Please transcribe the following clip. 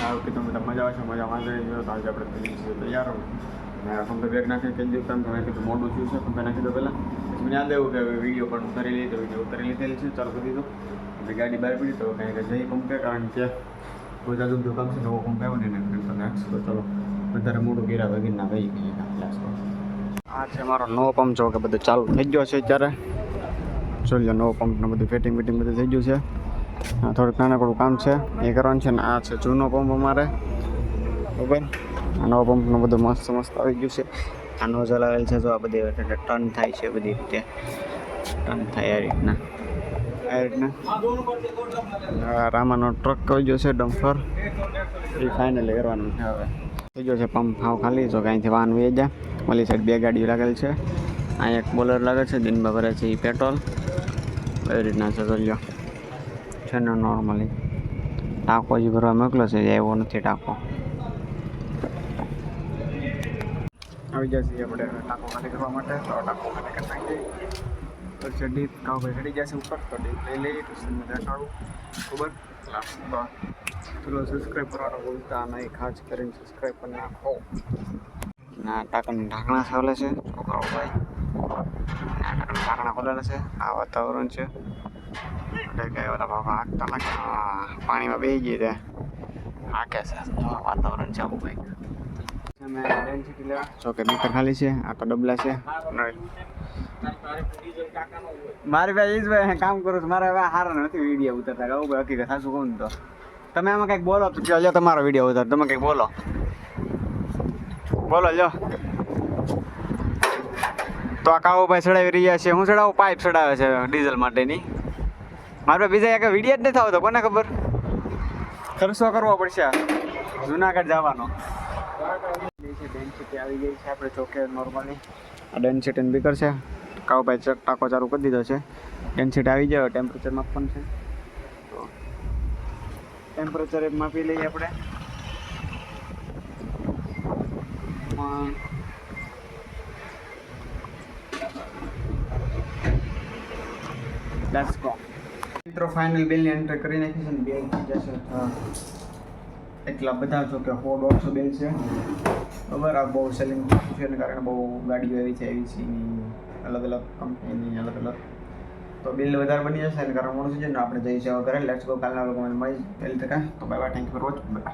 સારું કે તમે બધા મજા આવશે, મજા વાંધો નહીં તો આજે આપણે થઈ જઈએ તૈયાર હો. મેં પંપે બેગ નાખી કહી દીધું તમે કીધું મોડું થયું છે, પંપે નાખી દો પહેલાં. પછી મને યાદ આવ્યું કે વિડીયો પણ ઉતારી લીધો, વિડીયો ઉતારી લીધેલી છે, ચાલુ કરી દીધું. એટલે ગાડી બહાર પડી તો કંઈ જઈ પંપે, કારણ કે રોજ આજુ કામ છે, નવો પંપ આવ્યો ને એને નાખશું. તો ચલો વધારે મોટું ગેરા વગેરેના વહી ગઈ ક્લાસ. આ છે મારો નવો પંપ, જો કે બધું ચાલુ થઈ ગયો છે અત્યારે. જોઈ લો નવો પંપને બધું ફિટિંગ બધું થઈ ગયું છે. થોડુંક નાનકડું કામ છે એ કરવાનું છે ને. આ છે જૂનો પંપ અમારે, બરાબર. આ નવો પંપનું બધું મસ્ત આવી ગયું છે. આ નોઝલ આવેલ છે, જો આ બધી ટર્ન થાય છે, બધી રીતે ટર્ન થાય આ રીતના. રામાનો ટ્રક કહી ગયો છે, ડમ્ફર. એ ફાઇનલી કરવાનું છે હવે. થઈ ગયો છે પંપ હાવ ખાલી, જો કાંઈથી વાહન વી જાય. ઓલી સાઈડ 2 ગાડીઓ લાગેલ છે. અહીં એક બોલર લાગે છે, દિનમાં ભરે છે એ પેટ્રોલ. એવી રીતના છે, જોઈ લો છે ને. નોર્મલી ટાંકો જે ભરવા મોકલો છે એ એવો નથી ટાંકો. આવી જશે આપણે ટાંકો ખાલી કરવા માટે. તો ટાંકો ખાલી કરી નાખીએ. પછી ડીપ ભાઈ ચડી જશે ઉપર, તો ડીપ લઈ લઈએ. પછી દેખાડું ખબર ચલો. સબસ્ક્રાઈબ કરવાનું ભૂલતા નહીં, ખાસ કરીને સબસ્ક્રાઈબ કરી નાખો. ના ટાંકાના ઢાંકણા ખોલે છે છોકરાઓ ભાઈ. ઢાંકણા ખોલેલા છે. આ વાતાવરણ છે એટલે કે ઓલા બાબા હાંકતા લાગે પાણીમાં બેસી ગઈ ત્યાં હાંકે છે. વાતાવરણ છે આવું ભાઈ. અમે ડેન્સિટી લેવા જો કે બીકર ખાલી છે. આ તો ડબલા છે. મારી ભાઈ એ જ ભાઈ કામ કરું છું. મારે હવે હારા નથી વિડીયો ઉતરતા. કહું ભાઈ હકીકત સાચું કહું ને તો તમે આમાં કંઈક બોલો તો લ્યો તમારો વિડીયો ઉતાર. તમે કંઈક બોલો લ્યો. તો આ કાવો ભાઈ ચડાવી રહ્યા છે. હું ચડાવું? પાઇપ ચડાવે છે ડીઝલ માટેની. મારે બીજા એક વિડીયો જ નથી આવતો. કોને ખબર? ખર્ચો કરવો પડશે જુનાગઢ જવાનો. ડેન્સિટી આવી ગઈ છે આપણે ચોકે નોર્મલી. આ ડેન્સિટી બીકર છે. કાવો ભાઈ ટાંકો ચાલુ કરી દીધો છે. ડેન્સિટી આવી જાય. ટેમ્પરેચર માપવાનું છે તો ટેમ્પરેચર માપી લઈએ આપણે. Let's go. મિત્રો ફાઇનલ બિલની એન્ટ્રી કરી નાખી છે ને. બિલ થઈ જશે એટલા બધા, જો કે 100-150 બિલ છે. બરાબર. આ બહુ સેલિંગ છે એને કારણે બહુ ગાડીઓ એવી છે એવીસીની, અલગ કંપનીની અલગ. તો બિલ વધારે બની જશે એને કારણે મોડું થઈ જાય ને. આપણે જઈએ છીએ ઘરે. Let's go. કાલના લોકોને મળી પહેલી તક. તો bye bye. Thank you for watching. By.